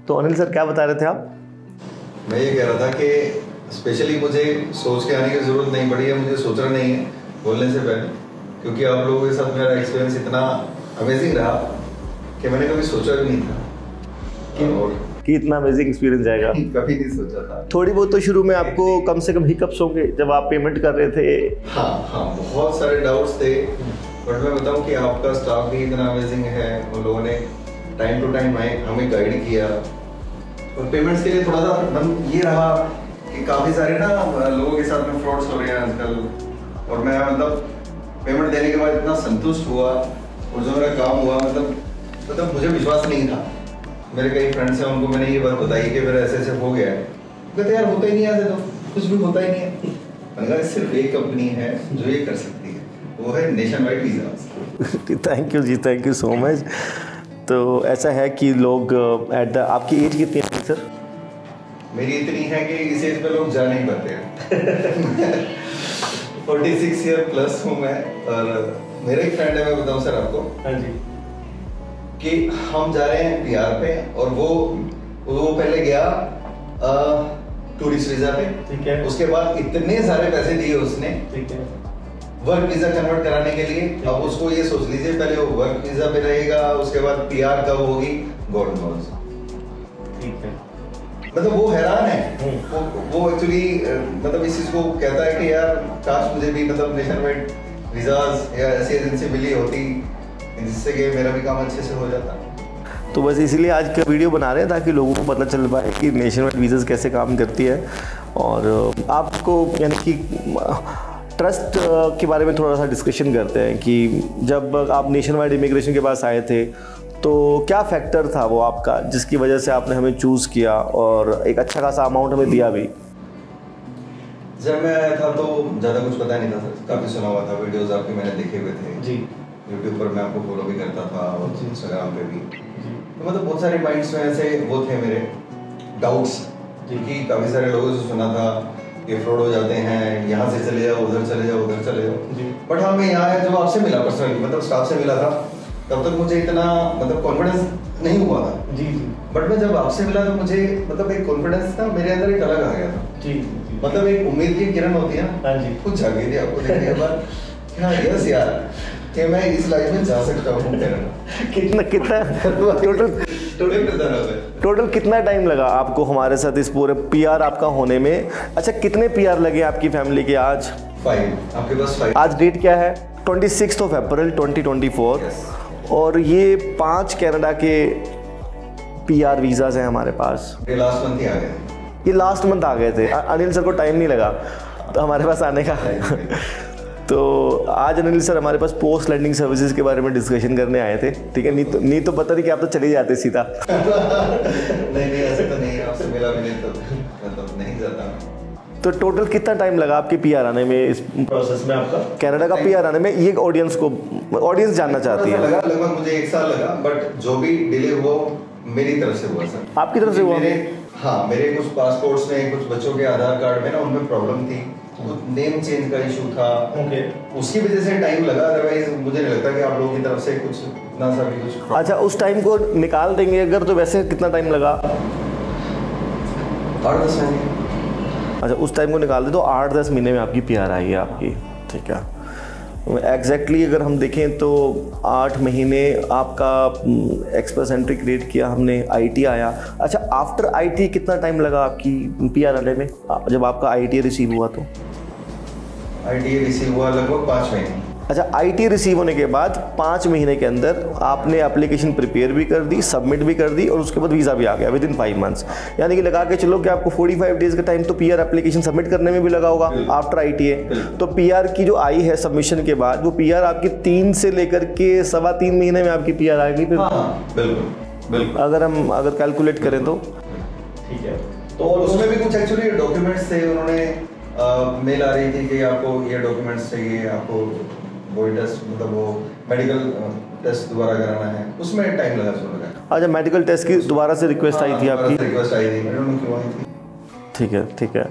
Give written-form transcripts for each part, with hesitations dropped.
तो अनिल सर क्या बता रहे थे आप? मैं ये कह रहा था कि स्पेशली मुझे सोच के आने की ज़रूरत नहीं पड़ी है, मुझे सोचना नहीं है बोलने से पहले, क्योंकि आप लोगों के साथ मेरा एक्सपीरियंस इतना अमेजिंग रहा कि मैंने कभी सोचा भी नहीं था कि इतना अमेजिंग एक्सपीरियंस जाएगा। कभी नहीं सोचा था। थोड़ी बहुत तो शुरू में आपको कम से कम हिकअप्स होंगे जब आप पेमेंट कर रहे थे। हाँ, बहुत सारे डाउट्स थे, बट मैं बताऊं कि आपका स्टाफ भी इतना अमेजिंग है। उन लोगों ने टाइम टू टाइम हमें गाइड किया, और पेमेंट्स के लिए थोड़ा सा ये रहा कि काफ़ी सारे ना लोगों के साथ में फ्रॉड्स हो रहे हैं आजकल, और मैं मतलब पेमेंट देने के बाद इतना संतुष्ट हुआ, और जो मेरा काम हुआ मतलब मुझे विश्वास नहीं था। मेरे कई फ्रेंड्स हैं, उनको मैंने ये बात बताई कि मेरा ऐसे होगा है, कहते यार होता ही नहीं है, तो कुछ भी होता ही नहीं है। मैंने कहा सिर्फ एक कंपनी है जो ये कर सकती है, वो है nationwide visa. Thank you ji, thank you so much. तो ऐसा है कि लोग आपकी एज कितनी है सर? मेरी इतनी है कि इस एज पे लोग जा नहीं पाते हैं। 46 ईयर प्लस हूँ मैं, और मेरा एक फ्रेंड है, मैं बताऊँ सर आपको। हाँ जी। कि हम जा रहे हैं PR पे, और वो पहले गया टूरिस्ट वीजा पे, ठीक है। उसके बाद इतने सारे पैसे दिए उसने, ठीक है, वर्क वीजा कन्वर्ट कराने के लिए। अब उसको ये सोच लीजिए, पहले वो वर्क वीजा पे रहेगा, उसके बाद PR कब होगी गॉड नोज। ठीक है। मतलब वो हैरान है, वो एक्चुअली मतलब इस चीज को कहता है कि यार काश मुझे भी मतलब नेशनवाइड वीजाज या ऐसी एजेंसी मिली होती जिससे कि मेरा भी काम अच्छे से हो जाता। तो बस इसीलिए आज का वीडियो बना रहे हैं ताकि लोगों को पता चल पाए कि नेशनवाइड वीज़ास कैसे काम करती है, और आपको यानी कि ट्रस्ट के बारे में थोड़ा सा डिस्कशन करते हैं कि जब आप नेशनवाइड इमिग्रेशन के पास आए थे तो क्या फैक्टर था वो आपका जिसकी वजह से आपने हमें चूज़ किया और एक अच्छा खासा अमाउंट हमें दिया भी? जब मैं आया था तो ज़्यादा कुछ पता नहीं था सर, काफ़ी सुना हुआ था, वीडियोस आपके मैंने देखे हुए थे जी, यूट्यूब पर मैं आपको फॉलो भी करता था और इंस्टाग्राम पे भी। तो मतलब बहुत सारे माइंड्स में ऐसे वो थे मेरे डाउट्स, क्योंकि काफ़ी सारे लोगों से सुना था ये फ्रॉड हो जाते हैं, यहाँ से चले जाओ, उधर चले जाओ, उधर चले जाओ। बट हाँ, मैं यहाँ जब आपसे मिला पर्सनली, मतलब स्टाफ से मिला था, तब तक मुझे इतना मतलब कॉन्फिडेंस नहीं हुआ था जी। बट मैं जब आपसे मिला तो मुझे मतलब एक कॉन्फिडेंस था मेरे अंदर, एक अलग आ गया था जी। मतलब एक उम्मीद की किरण होती है ना जी, कुछ जागी थी आपको देखने के बाद। हाँ यस यार, कि मैं इस लाइफ में जा सकता हूँ। कितना टोटल कितना टाइम लगा आपको हमारे साथ इस पूरे PR आपका होने में? अच्छा, कितने PR लगे आपकी फैमिली के आज? 5। आपके पास 5। आज डेट क्या है? 26 अप्रैल 2024। yes. और ये 5 कनाडा के PR वीज़ाज हैं हमारे पास। ये लास्ट मंथ ही आ गए। ये लास्ट मंथ आ गए थे। अनिल सर को टाइम नहीं लगा तो हमारे पास आने का। तो आज अनिल सर हमारे पास पोस्ट लैंडिंग सर्विसेज के बारे में डिस्कशन करने आए थे, ठीक है? नहीं तो पता नहीं कि आप तो चले जाते सीधा। नहीं ऐसे तो नहीं, आपसे मिला भी नहीं तो मतलब नहीं जाता। तो टोटल कितना टाइम लगा आपके PR आने में, इस प्रोसेस में आपका कनाडा का PR आने में? ये ऑडियंस जानना चाहती है। लगभग मुझे 1 साल लगा, बट जो भी डिले हुआ मेरी तरफ से हुआ सर। आपकी तरफ से हुआ? हाँ, मेरे कुछ पासपोर्ट्स में, कुछ बच्चों के आधार कार्ड में ना उनमें प्रॉब्लम थी, कुछ नेम चेंज का इशू था, उसकी वजह से टाइम लगा। अदरवाइज मुझे नहीं लगता कि आप लोगों की तरफ से कुछ इतना सा भी कुछ। अच्छा, उस टाइम को निकाल देंगे अगर तो वैसे कितना टाइम लगा? 8-10 महीने। अच्छा, उस टाइम को निकाल दे तो 8-10 महीने में आपकी PR आई है आपकी, ठीक है? एग्जैक्टली अगर हम देखें तो 8 महीने आपका एक्सप्रेस एंट्री क्रिएट किया हमने, IT आया। अच्छा, आफ्टर IT कितना टाइम लगा आपकी PR आने में, जब आपका ITA रिसीव हुआ तो? ITA रिसीव हुआ लगभग 5 महीने। अच्छा, IT रिसीव होने के बाद 5 महीने के अंदर आपने एप्लीकेशन प्रिपेयर भी कर दी, सबमिट भी कर दी, और उसके बाद वीज़ा भी आ गया विदिन 5 मंथ्स। यानी कि लगा के चलो कि आपको 45 डेज़ का टाइम तो PR एप्लीकेशन सबमिट करने में भी लगा होगा आफ्टर ITA। तो PR की जो आई है सबमिशन के बाद, वो PR आपकी 3 से लेकर के 3.25 महीने में आपकी PR आ गई फिर? बिल्कुल। अगर कैलकुलेट करें तो ठीक है। तो उसमें भी कुछ एक्चुअली डॉक्यूमेंट्स थे, उन्होंने मेल आ रही थी कि आपको ये डॉक्यूमेंट्स चाहिए, आपको वो टेस्ट मतलब वो मेडिकल टेस्ट दोबारा कराना है, उसमें टाइम लगा थोड़ा लगा। अच्छा, मेडिकल टेस्ट की दोबारा से रिक्वेस्ट आई थी आपकी? रिक्वेस्ट आई थी, मैंने उनको क्यों आई थी। ठीक है।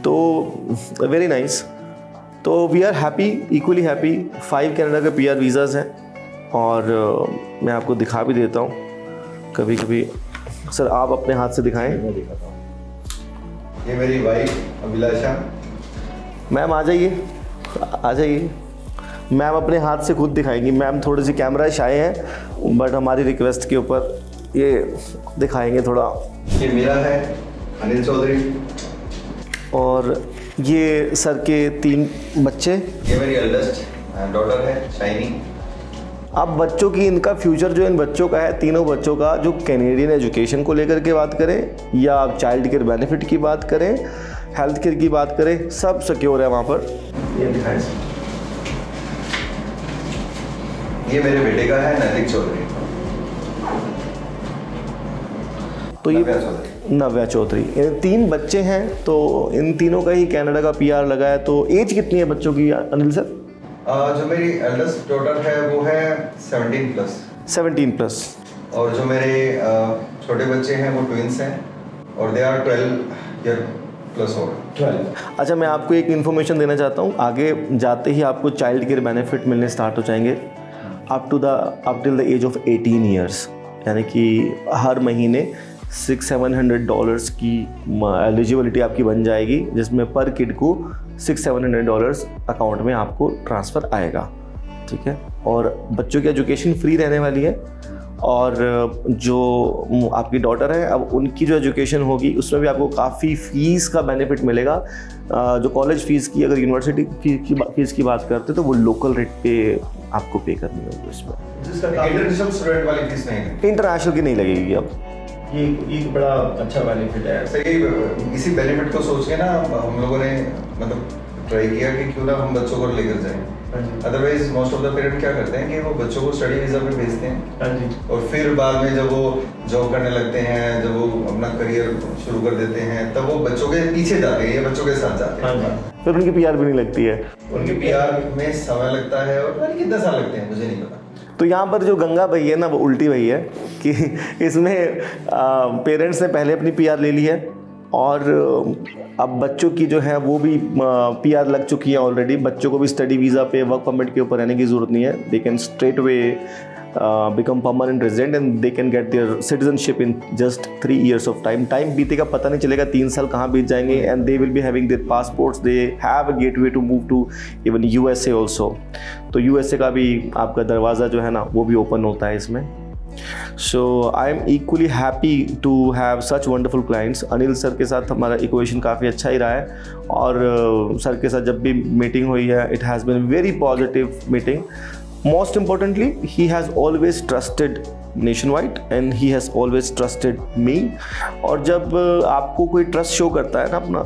तो वेरी नाइस। तो we are happy, equally happy. 5 Canada के PR वीज़ाज़ हैं, और मैं आपको दिखा भी देता हूँ। कभी कभी सर आप अपने हाथ से दिखाएं। मैं दिखाता हूँ। ये मेरी वाइफ अभिलाषा। मैम आ जाइए, आ जाइए। मैम अपने हाथ से खुद दिखाएंगी। मैम थोड़ी सी कैमरा शाय हैं, बट हमारी रिक्वेस्ट के ऊपर ये दिखाएंगे थोड़ा। ये मेरा है अनिल चौधरी। और ये सर के 3 बच्चे। ये मेरी एल्डेस्ट डॉटर है शाइनी। अब बच्चों की, इनका फ्यूचर जो इन बच्चों का है, तीनों बच्चों का, जो कैनेडियन एजुकेशन को लेकर के बात करें या आप चाइल्ड केयर बेनिफिट की बात करें, हेल्थ केयर की बात करें, सब सिक्योर है वहाँ पर। ये दिखाएं। ये मेरे बेटे का है नैतिक चौधरी। तो ये नव्या चौधरी, 3 बच्चे हैं। तो इन तीनों का ही कनाडा का PR लगा है। तो एज कितनी है बच्चों की अनिल सर? जो मेरी एल्डेस्ट डॉटर है वो है 17 प्लस। 17 प्लस। और जो मेरे छोटे बच्चे हैं वो ट्विंस हैं और दे आर 12 ईयर प्लस और 12। अच्छा, मैं आपको एक इन्फॉर्मेशन देना चाहता हूँ। आगे जाते ही आपको चाइल्ड केयर बेनिफिट मिलने स्टार्ट हो जाएंगे up till the age of 18 years, यानी कि हर महीने $600-700 की एलिजिबिलिटी आपकी बन जाएगी, जिसमें पर किड को $600-700 अकाउंट में आपको ट्रांसफ़र आएगा। ठीक है। और बच्चों की एजुकेशन फ्री रहने वाली है। और जो आपकी डॉटर है, अब उनकी जो एजुकेशन होगी उसमें भी आपको काफ़ी फ़ीस का बेनिफिट मिलेगा। जो कॉलेज फ़ीस की, अगर यूनिवर्सिटी फ़ीस की बात करते तो वो लोकल रेट पे आपको पे करनी होगी उसमें। इंटरनेशनल स्टूडेंट वाली फीस नहीं है, इंटरनेशनल की नहीं लगेगी। अब ये बड़ा अच्छा बेनिफिट है। सही, इसी बेनिफिट को सोच के ना हम लोगों ने मतलब ट्राई किया कि क्यों ना हम बच्चों को लेकर जाएं। Otherwise most of the parent क्या करते हैं कि वो बच्चों को स्टडी वीज़ा पे भेजते हैं और फिर बाद में जब वो जॉब करने लगते हैं, जब वो अपना करियर शुरू कर देते हैं, तब वो बच्चों के पीछे जाते हैं या बच्चों के साथ जाते हैं। फिर उनकी PR भी नहीं लगती है। उनकी PR में समय लगता है और कितने साल लगते हैं मुझे नहीं पता। तो यहाँ पर जो गंगा भई है ना, वो उल्टी भई है कि इसमें पेरेंट्स ने पहले अपनी PR ले ली है और अब बच्चों की जो है वो भी PR लग चुकी है ऑलरेडी। बच्चों को भी स्टडी वीज़ा पे, वर्क परमिट के ऊपर रहने की ज़रूरत नहीं है। They can straight away become permanent resident and they can get their citizenship in just 3 years of time. Time बीतेगा पता नहीं चलेगा, 3 साल कहाँ बीत जाएंगे। And they will be having their passports, they have a gateway to move to even USA also. तो USA का भी आपका दरवाज़ा जो है ना वो भी ओपन होता है इसमें। So I am equally happy to have such wonderful clients। Anil sir के साथ हमारा इक्वेशन काफ़ी अच्छा ही रहा है और सर के साथ जब भी मीटिंग हुई है, it has been very positive meeting। Most importantly, he has always trusted Nationwide and he has always trusted me। और जब आपको कोई ट्रस्ट शो करता है ना अपना,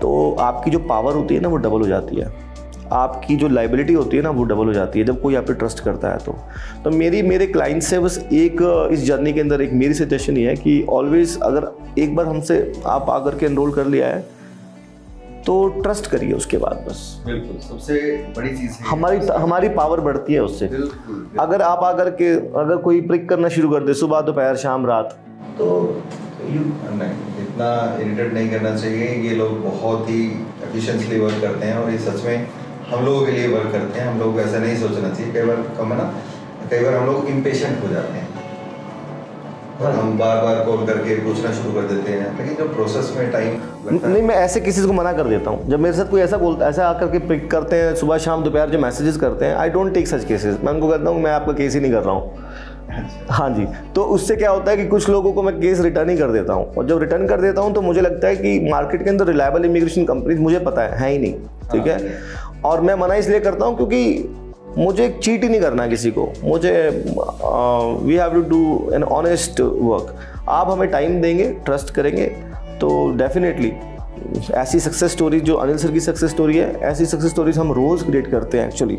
तो आपकी जो पावर होती है ना वो डबल हो जाती है। आपकी जो लाइबिलिटी होती है ना वो डबल हो जाती है जब कोई आप पे ट्रस्ट करता है। तो मेरे क्लाइंट से बस एक इस जर्नी के अंदर एक मेरी सजेशन ये है कि ऑलवेज अगर एक बार हमसे आप आकर के एनरोल कर लिया है तो ट्रस्ट करिए उसके बाद बस। बिल्कुल, सबसे बड़ी चीज़ है हमारी पावर बढ़ती है उससे। अगर आप आकर के अगर कोई प्रिक करना शुरू कर दे सुबह दोपहर शाम रात, तो नहीं, इतना इरिटेट नहीं करना चाहिए। ये लोग बहुत ही एफिशिएंटली वर्क करते हैं और ये सच में हम लोगों के लिए वर्क करते हैं। हम लोग ऐसा नहीं सोचना चाहिए। कई बार हम लोग इम्पेशेंट हो जाते हैं और हम बार बार कॉल करके पूछना शुरू कर देते हैं, लेकिन जो प्रोसेस में टाइम नहीं, मैं ऐसे किसी को मना कर देता हूँ। जब मेरे साथ कोई ऐसा आकर के पिक करते हैं सुबह शाम दोपहर जो मैसेजेस करते हैं, I don't take such cases. मैं उनको कहता हूँ मैं आपका केस ही नहीं कर रहा हूँ। हाँ जी। तो उससे क्या होता है कि कुछ लोगों को मैं केस रिटर्न ही कर देता हूँ और जब रिटर्न कर देता हूँ तो मुझे लगता है कि मार्केट के अंदर रिलायबल इमिग्रेशन कंपनीज मुझे पता है ही नहीं। ठीक है। और मैं मना इसलिए करता हूँ क्योंकि मुझे चीट ही नहीं करना किसी को। मुझे we have to do an honest work. आप हमें टाइम देंगे, ट्रस्ट करेंगे तो डेफिनेटली ऐसी सक्सेस स्टोरी जो अनिल सर की सक्सेस स्टोरी है, ऐसी सक्सेस स्टोरीज हम रोज़ क्रिएट करते हैं एक्चुअली।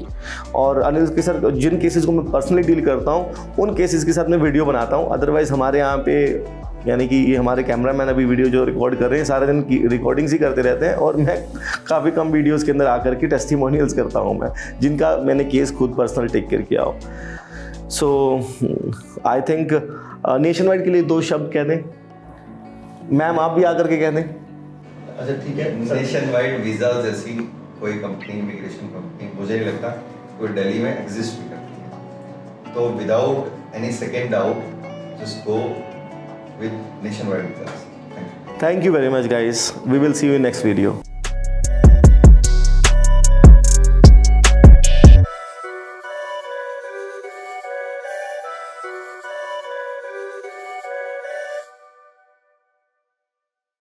और अनिल के सर जिन केसेस को मैं पर्सनली डील करता हूँ उन केसेस के साथ मैं वीडियो बनाता हूँ। अदरवाइज़ हमारे यहाँ पे यानी कि ये हमारे कैमरामैन अभी वीडियो जो रिकॉर्ड कर रहे हैं सारे दिन की रिकॉर्डिंग्स ही करते रहते हैं और मैं काफ़ी कम वीडियोज़ के अंदर आकर के टेस्टिमोनियल्स करता हूँ मैं, जिनका मैंने केस खुद पर्सनल टेक केयर किया हो। सो आई थिंक नेशनवाइड के लिए 2 शब्द कह दें। मैम आप भी आकर के कह दें। अच्छा ठीक है। नेशनवाइड वीज़ा जैसी कोई कंपनी, इमिग्रेशन कंपनी मुझे नहीं लगता कोई दिल्ली में एग्जिस्ट भी करती है। तो without any second doubt just go with nationwide visas. Thank you very much, guys. We will see you in next video.